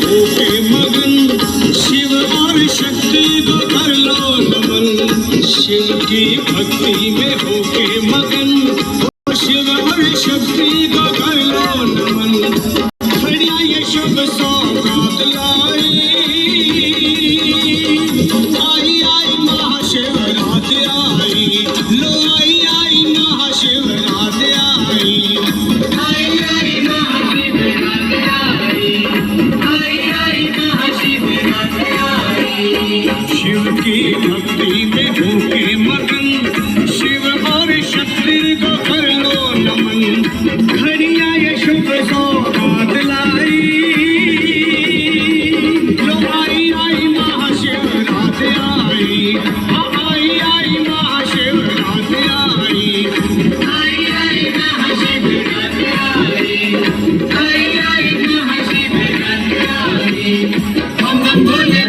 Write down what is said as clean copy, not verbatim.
होके मगन, शिव और शक्ति को कर लो नमन। शिव की भक्ति में होके मगन, शिव और शक्ति को कर लो नमन। खड़िया ये शुभ सौगात लाई, आई आई महाशिवरात आई, लो आई आई महाशिवरात आई, आई आई महाशिवरात आई, आई आई महाशिवरात आई। शिव की भक्ति में होके मगन, शिव और शक्ति को कर लो नमन। घड़िया ये शुभ सौगात लाई, लो आई आई महाशिवरात आई, आई आई महाशिवरात आई, आई आई महाशिवरात आई, आई आई महाशिवरात आई। हम बोले